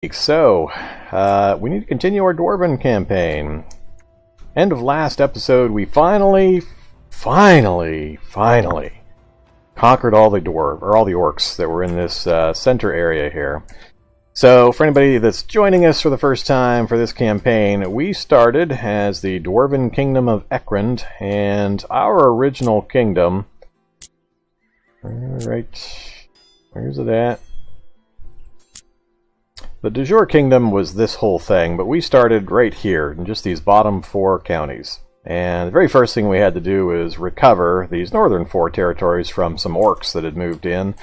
So, we need to continue our Dwarven campaign. End of last episode, we finally conquered all the orcs that were in this center area here. So, for anybody that's joining us for the first time for this campaign, we started as the Dwarven Kingdom of Ekrend, and our original kingdom... Alright, where's it at? The de jure kingdom was this whole thing, but we started right here, in just these bottom 4 counties. And the very first thing we had to do was recover these northern 4 territories from some orcs that had moved in.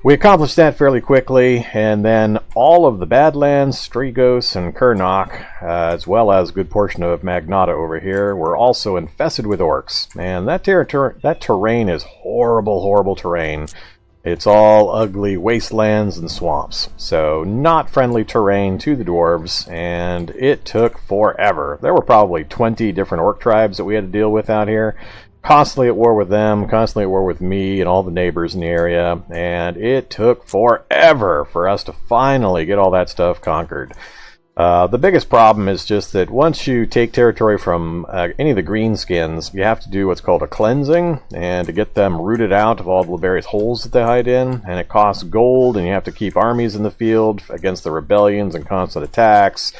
We accomplished that fairly quickly, and then all of the Badlands, Strigos, and Kernok, as well as a good portion of Magnata over here, were also infested with orcs. And that terrain is horrible terrain. It's all ugly wastelands and swamps, so not friendly terrain to the dwarves, and it took forever. There were probably 20 different orc tribes that we had to deal with out here, constantly at war with them, constantly at war with me and all the neighbors in the area, and it took forever for us to finally get all that stuff conquered. The biggest problem is just that once you take territory from any of the greenskins, you have to do what's called a cleansing, and to get them rooted out of all the various holes that they hide in, and it costs gold, and you have to keep armies in the field against the rebellions and constant attacks,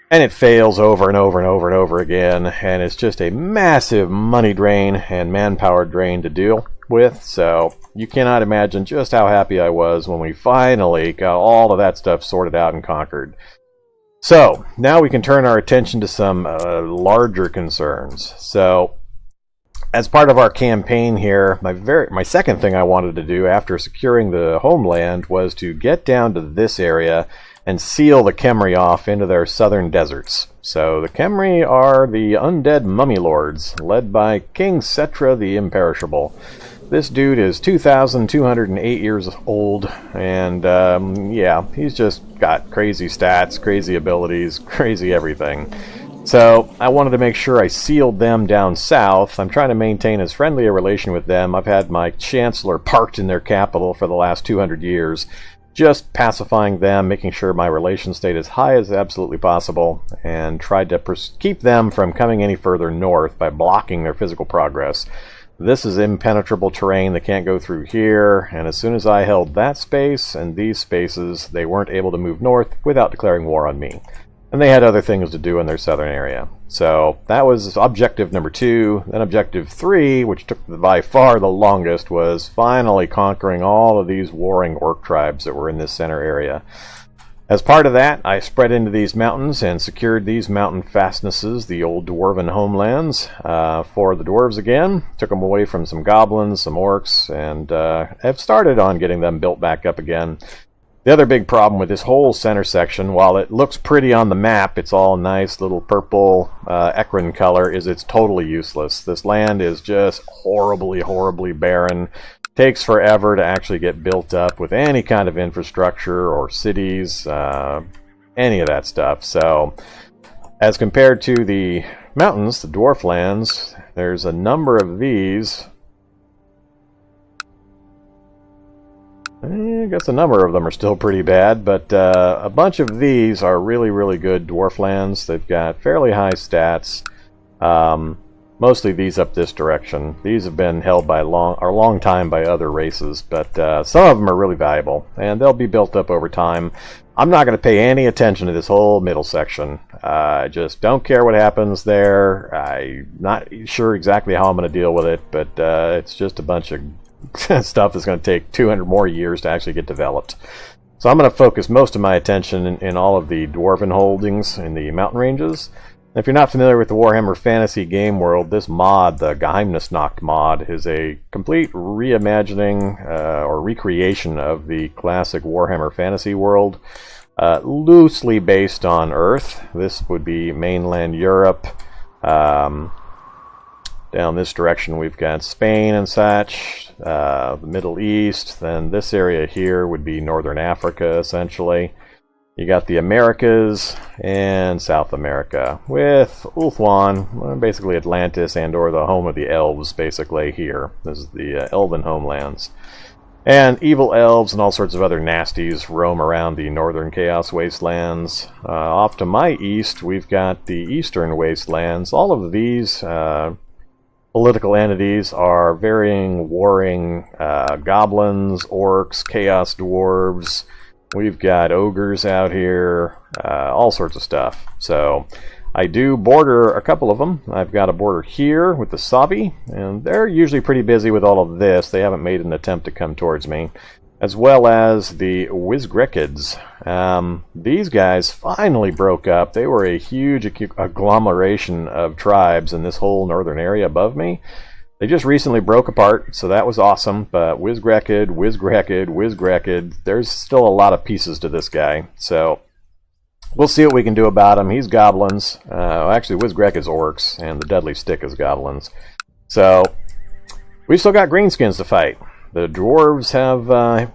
and it fails over and over again, and it's just a massive money drain and manpower drain to deal with, so you cannot imagine just how happy I was when we finally got all of that stuff sorted out and conquered. So, now we can turn our attention to some larger concerns. So, as part of our campaign here, my second thing I wanted to do after securing the homeland was to get down to this area and seal the Khemri off into their southern deserts. So, the Khemri are the undead mummy lords, led by King Setra the Imperishable. This dude is 2,208 years old, and yeah, he's just got crazy stats, crazy abilities, crazy everything. So I wanted to make sure I sealed them down south. I'm trying to maintain as friendly a relation with them. I've had my chancellor parked in their capital for the last 200 years, just pacifying them, making sure my relation stayed as high as absolutely possible, and tried to keep them from coming any further north by blocking their physical progress. This is impenetrable terrain. They can't go through here, and as soon as I held that space and these spaces, they weren't able to move north without declaring war on me. And they had other things to do in their southern area. So that was objective number 2. Then objective 3, which took by far the longest, was finally conquering all of these warring orc tribes that were in this center area. As part of that, I spread into these mountains and secured these mountain fastnesses, the old dwarven homelands, for the dwarves again. Took them away from some goblins, some orcs, and have started on getting them built back up again. The other big problem with this whole center section, while it looks pretty on the map, it's all nice little purple Ekrend color, is it's totally useless. This land is just horribly barren. Takes forever to actually get built up with any kind of infrastructure or cities, any of that stuff. So, as compared to the mountains, the dwarf lands, there's a number of these. I guess a number of them are still pretty bad, but a bunch of these are really good dwarf lands. They've got fairly high stats. Mostly these up this direction. These have been held by a long time by other races, but some of them are really valuable, and they'll be built up over time. I'm not going to pay any attention to this whole middle section. I just don't care what happens there. I'm not sure exactly how I'm going to deal with it, but it's just a bunch of stuff that's going to take 200 more years to actually get developed. So I'm going to focus most of my attention in all of the dwarven holdings in the mountain ranges. If you're not familiar with the Warhammer fantasy game world, this mod, the Geheimnisnacht mod, is a complete reimagining or recreation of the classic Warhammer fantasy world, loosely based on Earth. This would be mainland Europe. Down this direction we've got Spain and such, the Middle East. Then this area here would be Northern Africa, essentially. You got the Americas and South America, with Ulthuan, basically Atlantis and or the home of the elves, basically here. This is the elven homelands. And evil elves and all sorts of other nasties roam around the northern Chaos Wastelands. Off to my east, we've got the eastern Wastelands. All of these political entities are varying, warring goblins, orcs, chaos dwarves. We've got ogres out here, all sorts of stuff. So I do border a couple of them. I've got a border here with the Sabi, and they're usually pretty busy with all of this. They haven't made an attempt to come towards me. As well as the Wizgrekids. These guys finally broke up. They were a huge agglomeration of tribes in this whole northern area above me. They just recently broke apart, so that was awesome. But Wizgrekid, there's still a lot of pieces to this guy. So we'll see what we can do about him. He's goblins. Actually, Wizgrek is orcs, and the Deadly Stick is goblins. So we've still got greenskins to fight. The dwarves have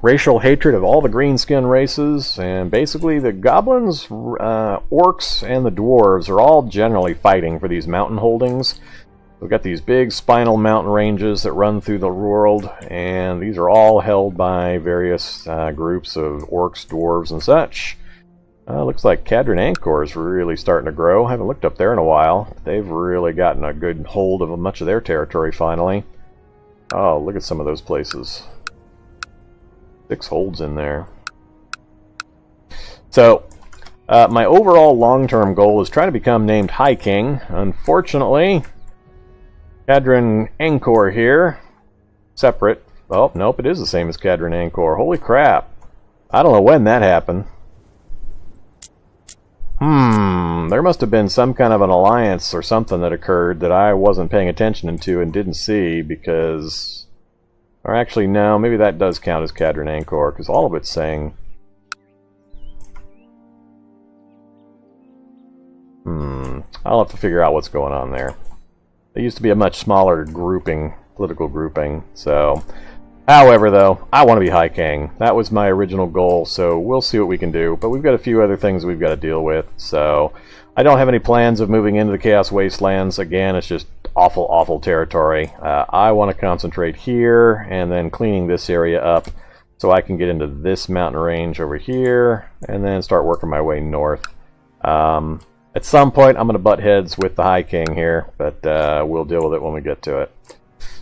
racial hatred of all the greenskin races, and basically the goblins, orcs, and the dwarves are all generally fighting for these mountain holdings. We've got these big spinal mountain ranges that run through the world, and these are all held by various groups of orcs, dwarves, and such. Looks like Cadron Angkor is really starting to grow. I haven't looked up there in a while. They've really gotten a good hold of much of their territory finally. Oh, look at some of those places. 6 holds in there. So, my overall long-term goal is try to become named High King. Unfortunately, Cadron Angkor here, separate. Oh, nope, it is the same as Cadron Angkor. Holy crap. I don't know when that happened. There must have been some kind of an alliance or something that occurred that I wasn't paying attention to and didn't see because... Or actually, no, maybe that does count as Cadron Angkor, because all of it's saying... I'll have to figure out what's going on there. It used to be a much smaller grouping, political grouping, so... However, though, I want to be High King. That was my original goal, so we'll see what we can do. But we've got a few other things we've got to deal with, so... I don't have any plans of moving into the Chaos Wastelands. Again, it's just awful, awful territory. I want to concentrate here, and then cleaning this area up so I can get into this mountain range over here, and then start working my way north. At some point, I'm going to butt heads with the High King here, but we'll deal with it when we get to it.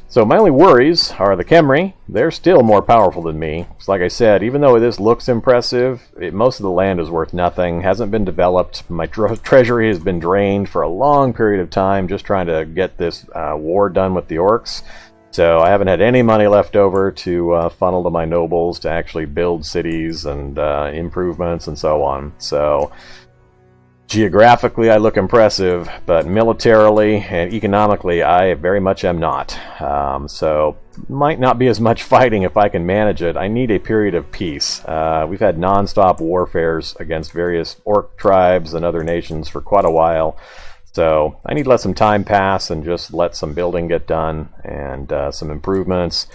So my only worries are the Khemri. They're still more powerful than me. So like I said, even though this looks impressive, most of the land is worth nothing, hasn't been developed. My treasury has been drained for a long period of time just trying to get this war done with the orcs. So I haven't had any money left over to funnel to my nobles to actually build cities and improvements and so on. So... Geographically, I look impressive, but militarily and economically, I very much am not. So, might not be as much fighting if I can manage it. I need a period of peace. We've had non-stop warfares against various orc tribes and other nations for quite a while. So, I need to let some time pass and just let some building get done and some improvements.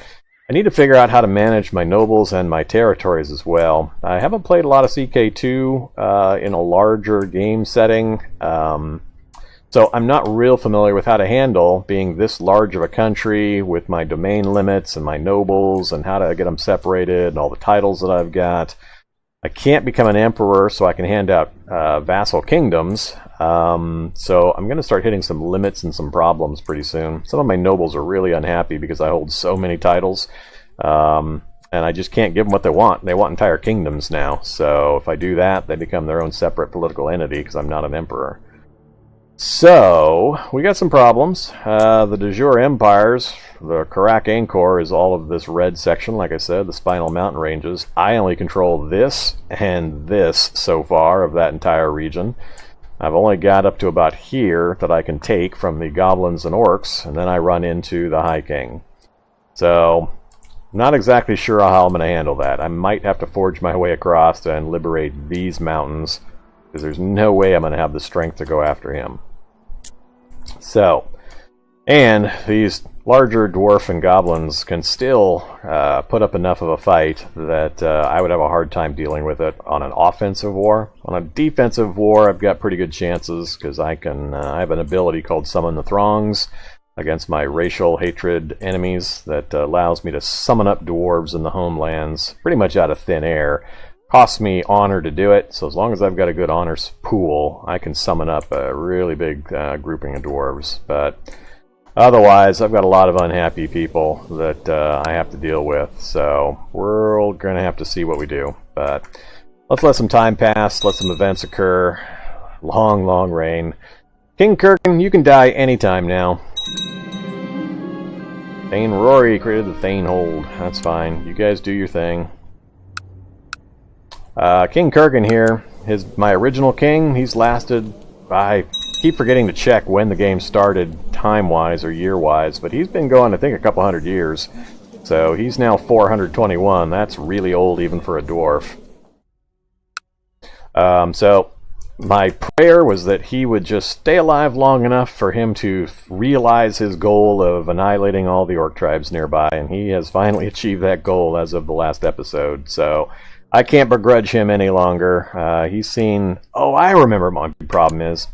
I need to figure out how to manage my nobles and my territories as well. I haven't played a lot of CK2 in a larger game setting, so I'm not real familiar with how to handle being this large of a country with my domain limits and my nobles and how to get them separated and all the titles that I've got. I can't become an emperor, so I can hand out vassal kingdoms. So I'm going to start hitting some limits and some problems pretty soon. Some of my nobles are really unhappy because I hold so many titles. And I just can't give them what they want. They want entire kingdoms now. So if I do that, they become their own separate political entity because I'm not an emperor. So, we got some problems. The de jure empires, the Karak Angkor is all of this red section, like I said, the spinal mountain ranges. I only control this and this so far of that entire region. I've only got up to about here that I can take from the goblins and orcs, and then I run into the High King. So, not exactly sure how I'm going to handle that. I might have to forge my way across and liberate these mountains, because there's no way I'm going to have the strength to go after him. So, and these larger dwarf and goblins can still put up enough of a fight that I would have a hard time dealing with it on an offensive war. On a defensive war, I've got pretty good chances because I have an ability called Summon the Throngs, against my racial hatred enemies that allows me to summon up dwarves in the homelands pretty much out of thin air. Costs me honor to do it, so as long as I've got a good honors pool, I can summon up a really big grouping of dwarves. But otherwise, I've got a lot of unhappy people that I have to deal with, so we're going to have to see what we do. But let's let some time pass, let some events occur. Long, long reign. King Kurgan, you can die anytime now. Thane Rory created the Thane Hold. That's fine. You guys do your thing. King Kurgan here, my original king, he's lasted, I keep forgetting to check when the game started time-wise or year-wise, but he's been going, I think, a couple hundred years. So he's now 421. That's really old even for a dwarf. So my prayer was that he would just stay alive long enough for him to realize his goal of annihilating all the orc tribes nearby, and he has finally achieved that goal as of the last episode. So I can't begrudge him any longer. He's seen... Oh, I remember my big problem is.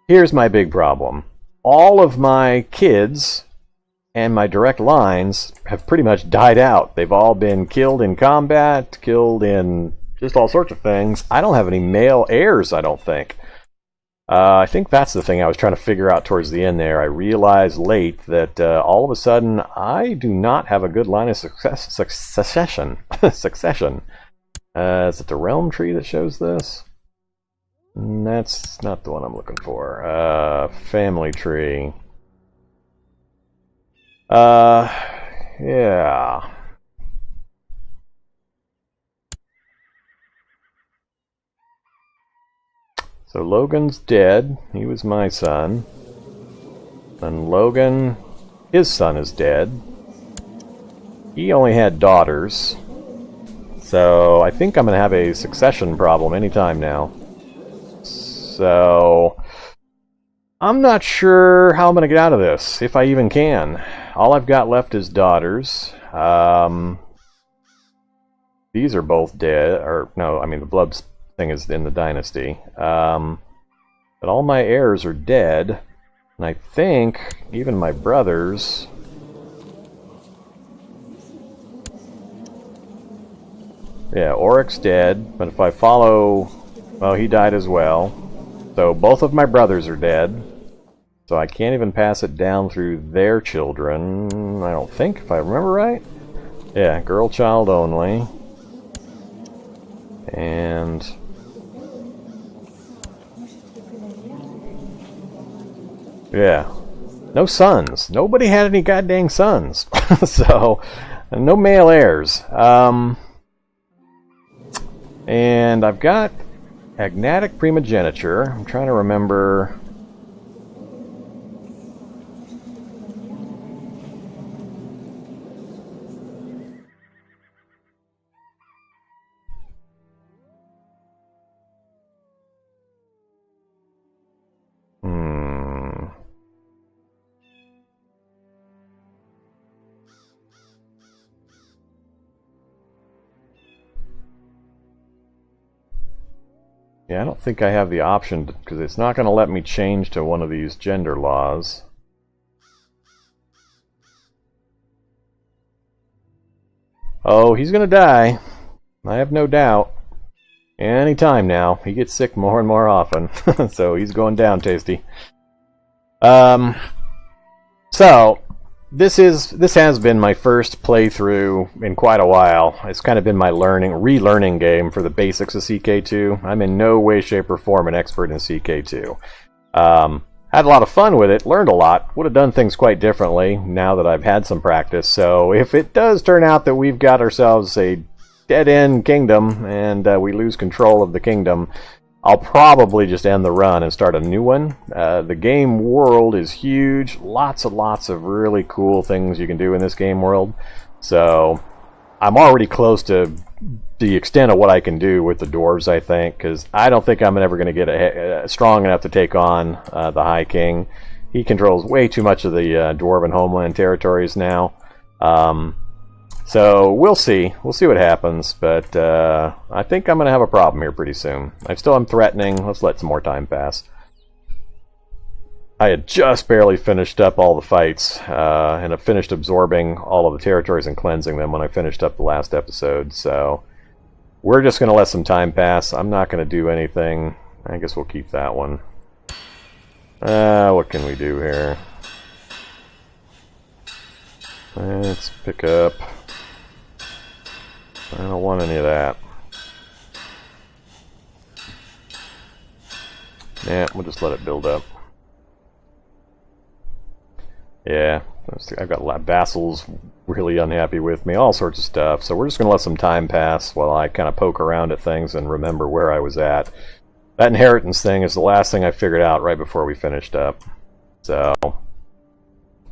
Here's my big problem. All of my kids and my direct lines have pretty much died out. They've all been killed in combat, killed in just all sorts of things. I don't have any male heirs, I don't think. I think that's the thing I was trying to figure out towards the end there. I realized late that all of a sudden I do not have a good line of succession. Succession. Is it the realm tree that shows this? That's not the one I'm looking for. Family tree. Yeah. So Logan's dead. He was my son. And Logan, his son is dead. He only had daughters. So I think I'm going to have a succession problem anytime now. So I'm not sure how I'm going to get out of this, if I even can. All I've got left is daughters. These are both dead. Or no, I mean the blood thing is in the dynasty. But all my heirs are dead. And I think even my brothers... Yeah, Oric's dead, but if I follow... Well, he died as well. So both of my brothers are dead. So I can't even pass it down through their children, I don't think, if I remember right. Yeah, girl child only. And... yeah. No sons. Nobody had any goddamn sons. So, no male heirs. And I've got agnatic primogeniture. I'm trying to remember... Yeah, I don't think I have the option, because it's not going to let me change to one of these gender laws. Oh, he's going to die. I have no doubt. Any time now. He gets sick more and more often. So he's going down, Tasty. So, this has been my first playthrough in quite a while. It's kind of been my relearning game for the basics of CK2. I'm in no way, shape, or form an expert in CK2. Had a lot of fun with it, learned a lot, would have done things quite differently now that I've had some practice. So if it does turn out that we've got ourselves a dead-end kingdom and we lose control of the kingdom, I'll probably just end the run and start a new one. The game world is huge. Lots and lots of really cool things you can do in this game world. So I'm already close to the extent of what I can do with the dwarves, I think, because I don't think I'm ever going to get strong enough to take on the High King. He controls way too much of the Dwarven homeland territories now. So we'll see. We'll see what happens, but I think I'm going to have a problem here pretty soon. I still am threatening. Let's let some more time pass. I had just barely finished up all the fights, and have finished absorbing all of the territories and cleansing them when I finished up the last episode, so we're just going to let some time pass. I'm not going to do anything. I guess we'll keep that one. What can we do here? Let's pick up. I don't want any of that. Yeah, we'll just let it build up. Yeah, I've got vassals really unhappy with me, all sorts of stuff, so we're just going to let some time pass while I kind of poke around at things and remember where I was at. That inheritance thing is the last thing I figured out right before we finished up. So,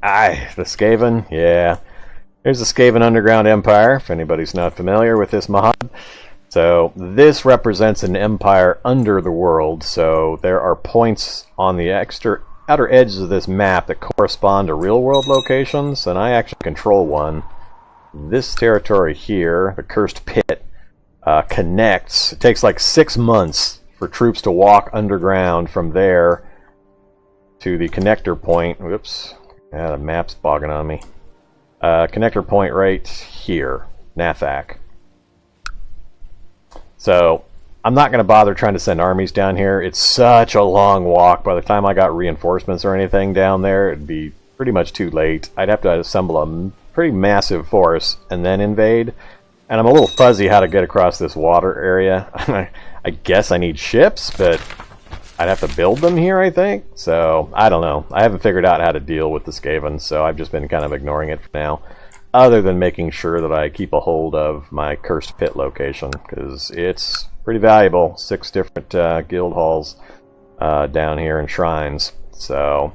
the Skaven, yeah. There's the Skaven Underground Empire, if anybody's not familiar with this mod. So, this represents an empire under the world, so there are points on the outer edges of this map that correspond to real-world locations, and I actually control one. This territory here, the Cursed Pit, connects. It takes like 6 months for troops to walk underground from there to the connector point. Whoops, yeah, the map's bogging on me. Connector point right here, Nathak. So, I'm not going to bother trying to send armies down here. It's such a long walk. By the time I got reinforcements or anything down there, it'd be pretty much too late. I'd have to assemble a pretty massive force and then invade. And I'm a little fuzzy how to get across this water area. I guess I need ships, but I'd have to build them here, I think. So, I don't know. I haven't figured out how to deal with the Skaven, so I've just been kind of ignoring it for now. Other than making sure that I keep a hold of my Cursed Pit location, because it's pretty valuable. 6 different guild halls down here and shrines. So,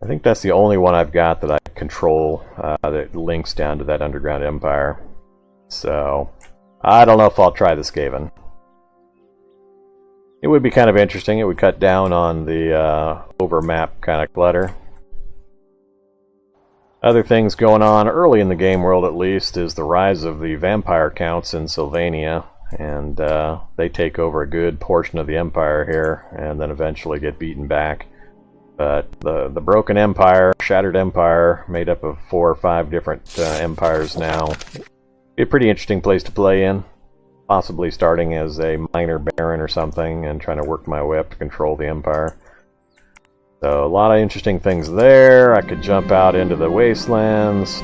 I think that's the only one I've got that I control that links down to that underground empire. So, I don't know if I'll try the Skaven. It would be kind of interesting. It would cut down on the over-map kind of clutter. Other things going on early in the game world, at least, is the rise of the vampire counts in Sylvania, and they take over a good portion of the empire here, and then eventually get beaten back. But the broken empire, shattered empire, made up of 4 or 5 different empires now, be a pretty interesting place to play in. Possibly starting as a minor baron or something, and trying to work my way up to control the empire. So, a lot of interesting things there. I could jump out into the wastelands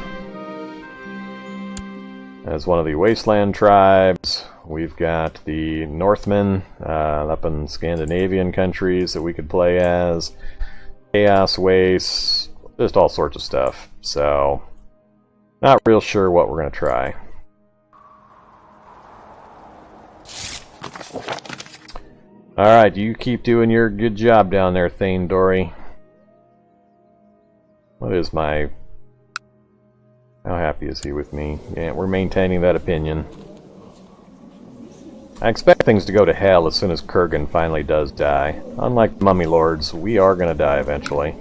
as one of the wasteland tribes. We've got the Northmen up in Scandinavian countries that we could play as. Chaos Wastes, just all sorts of stuff. So, not real sure what we're going to try. Alright, you keep doing your good job down there, Thane Dory. What is my... How happy is he with me? Yeah, we're maintaining that opinion. I expect things to go to hell as soon as Kurgan finally does die. Unlike Mummy Lords, we are going to die eventually.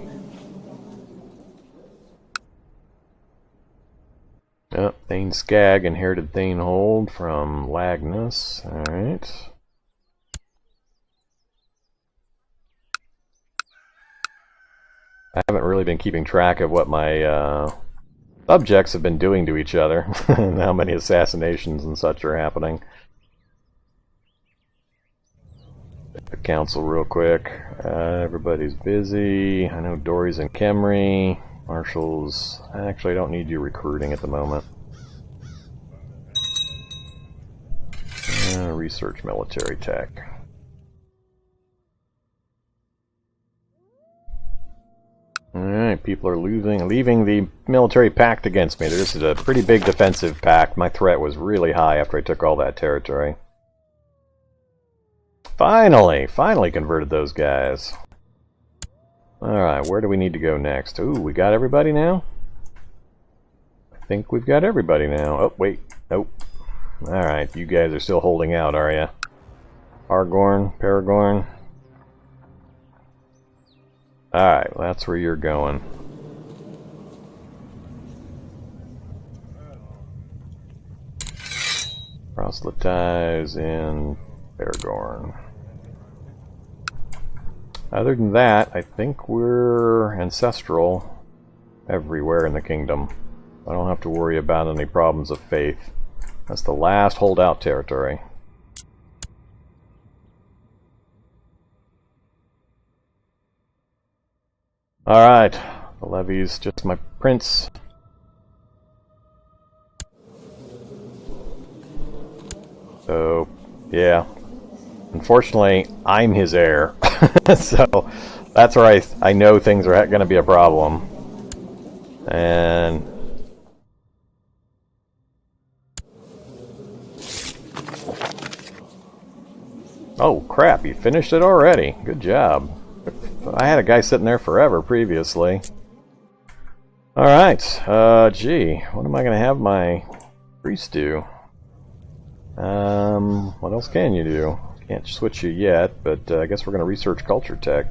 Oh, Thane Skag inherited Thane Hold from Lagnus. Alright. I haven't really been keeping track of what my subjects have been doing to each other, and how many assassinations and such are happening. The council real quick. Everybody's busy. I know Dory's in Kemri. Marshals. Actually, I don't need you recruiting at the moment. Research military tech. Alright, people are leaving the military pact against me. This is a pretty big defensive pact. My threat was really high after I took all that territory. Finally converted those guys. Alright, where do we need to go next? Ooh, we got everybody now? I think we've got everybody now. Oh, wait. Nope. Alright, you guys are still holding out, are ya? Paragorn. Alright, well, that's where you're going. Proselytize in Aragorn. Other than that, I think we're ancestral everywhere in the kingdom. I don't have to worry about any problems of faith. That's the last holdout territory. Alright, the levy's just my prince. So, yeah. Unfortunately, I'm his heir. So, that's where I know things are going to be a problem. And... oh, crap, you finished it already. Good job. I had a guy sitting there forever previously. Alright, gee, what am I going to have my priest do? What else can you do? Can't switch you yet, but I guess we're going to research culture tech.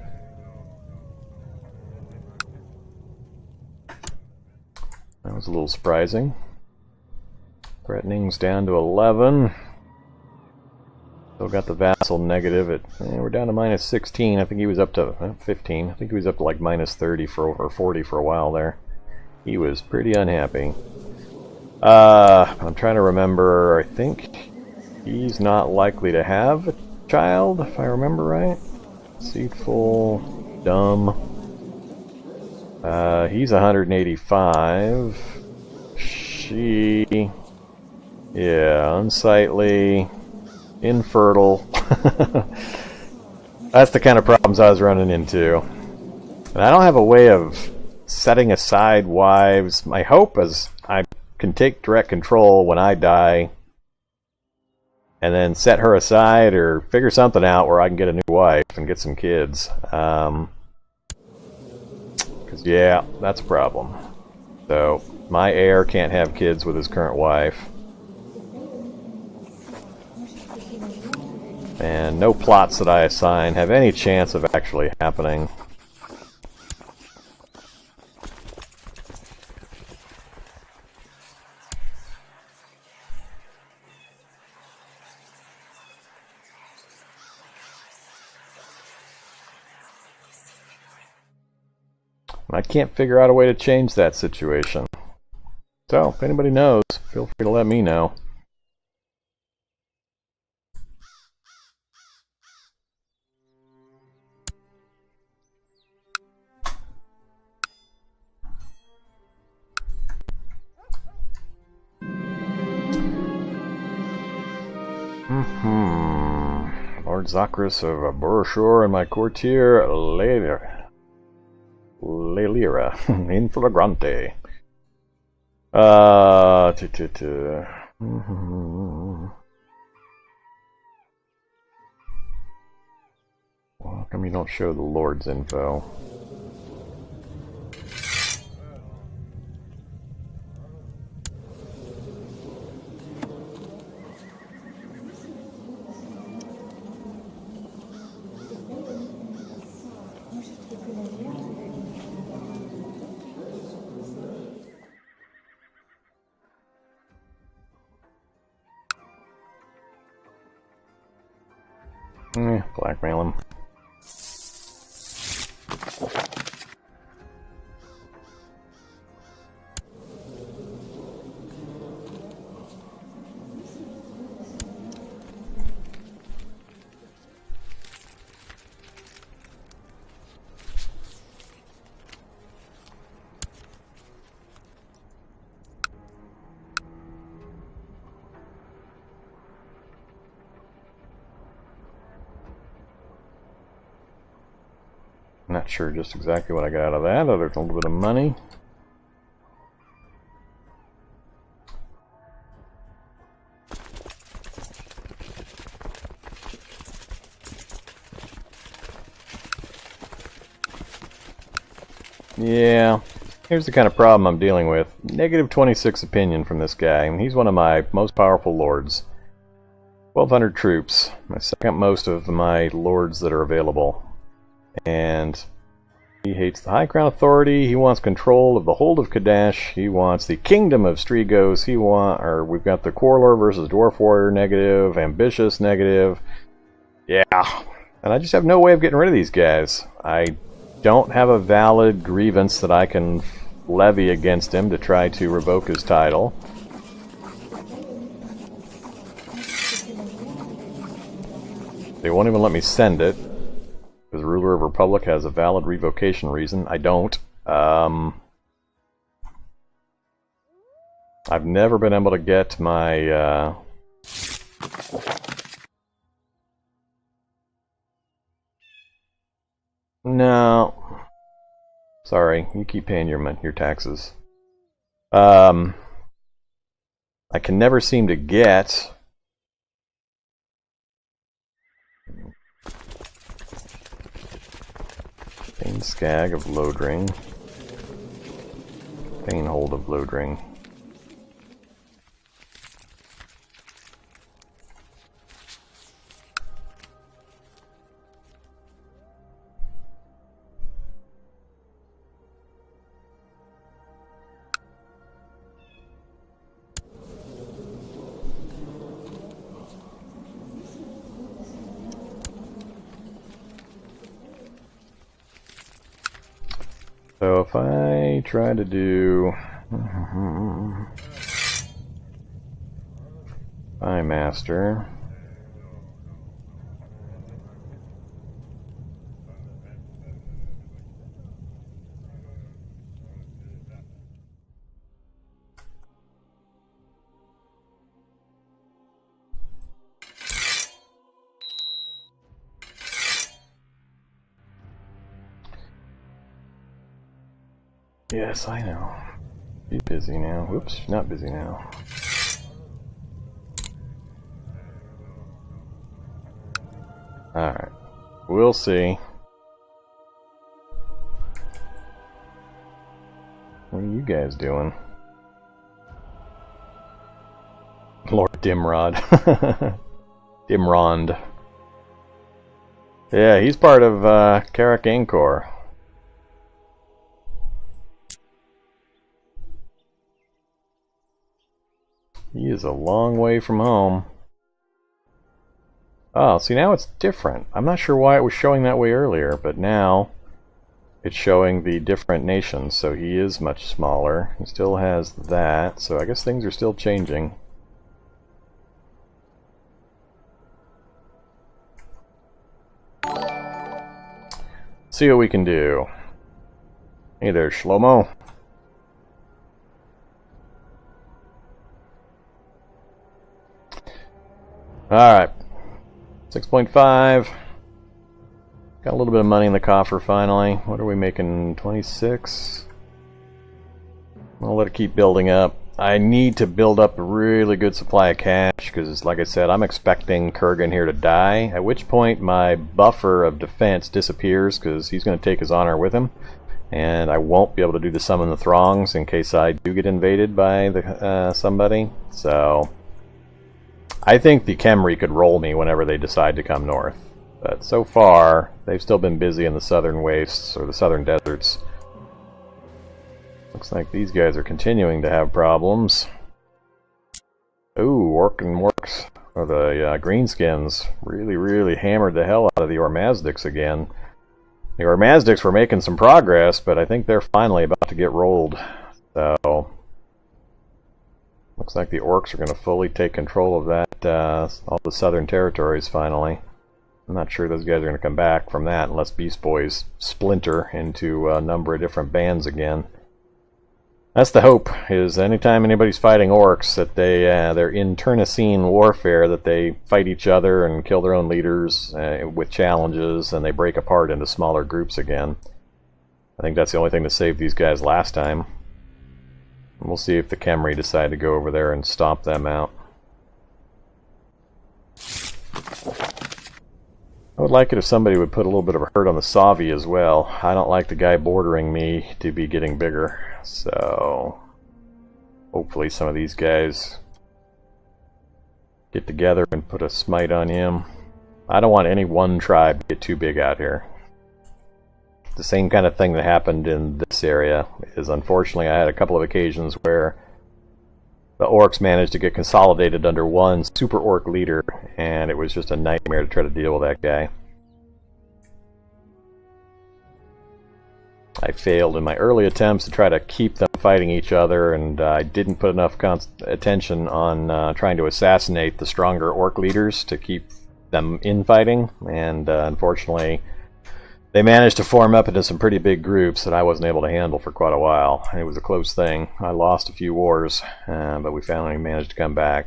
That was a little surprising. Threatening's down to 11. Still got the vassal negative at, we're down to minus 16. I think he was up to 15. I think he was up to like minus 30 or 40 for a while there. He was pretty unhappy. I'm trying to remember, I think he's not likely to have a child, if I remember right. Deceitful, dumb. He's 185. She, yeah, unsightly, infertile. That's the kind of problems I was running into. And I don't have a way of setting aside wives. My hope is I can take direct control when I die and then set her aside or figure something out where I can get a new wife and get some kids. Because, yeah, that's a problem. So, my heir can't have kids with his current wife. And no plots that I assign have any chance of actually happening. I can't figure out a way to change that situation. So, if anybody knows, feel free to let me know. Lord Zakris of Burshore and my courtier Lelira in flagrante. Well, how come you don't show the Lord's info? Blackmail him. Not sure just exactly what I got out of that, other than a little bit of money. Yeah, here's the kind of problem I'm dealing with. Negative 26 opinion from this guy, and he's one of my most powerful lords. 1,200 troops, my second most of my lords that are available. And he hates the High Crown Authority, he wants control of the Hold of Kadash, he wants the Kingdom of Strigos, we've got the Quarler versus Dwarf Warrior negative, Ambitious negative. Yeah, And I just have no way of getting rid of these guys. I don't have a valid grievance that I can levy against him to try to revoke his title. They won't even let me send it, because the ruler of a republic has a valid revocation reason. I don't. I've never been able to get my... No. Sorry, you keep paying your taxes. I can never seem to get... Pain Skag of Lodring. Pain Hold of Lodring. So if I try to do Spy Master, yes, I know. Be busy now. Whoops, not busy now. Alright. We'll see. What are you guys doing? Lord Dimrod. Dimrond. Yeah, he's part of Karak Angkor. He is a long way from home. Oh, see, now it's different. I'm not sure why it was showing that way earlier, but now it's showing the different nations, so he is much smaller. He still has that, so I guess things are still changing. See what we can do. Hey there, Shlomo. Alright, 6.5. Got a little bit of money in the coffer finally. What are we making? 26? I'll let it keep building up. I need to build up a really good supply of cash because, like I said, I'm expecting Kurgan here to die, at which point my buffer of defense disappears because he's going to take his honor with him, and I won't be able to do the Summon the Throngs in case I do get invaded by somebody. So I think the Khemri could roll me whenever they decide to come north. But so far, they've still been busy in the southern wastes, or the southern deserts. Looks like these guys are continuing to have problems. Ooh, Orc and Orcs, or the Greenskins, really hammered the hell out of the Ormazdiks again. The Ormazdiks were making some progress, but I think they're finally about to get rolled. So looks like the Orcs are going to fully take control of that, all the southern territories finally. I'm not sure those guys are going to come back from that unless Beast Boys splinter into a number of different bands again. That's the hope, is anytime anybody's fighting Orcs, that they're internecine warfare, that they fight each other and kill their own leaders with challenges, and they break apart into smaller groups again. I think that's the only thing that saved these guys last time. We'll see if the Khemri decide to go over there and stomp them out. I would like it if somebody would put a little bit of a hurt on the Savi as well. I don't like the guy bordering me to be getting bigger, so hopefully some of these guys get together and put a smite on him. I don't want any one tribe to get too big out here. The same kind of thing that happened in this area is, unfortunately, I had a couple of occasions where the Orcs managed to get consolidated under one super Orc leader, and it was just a nightmare to try to deal with that guy. I failed in my early attempts to try to keep them fighting each other, and I didn't put enough attention on trying to assassinate the stronger orc leaders to keep them infighting, and unfortunately they managed to form up into some pretty big groups that I wasn't able to handle for quite a while. It was a close thing. I lost a few wars, but we finally managed to come back.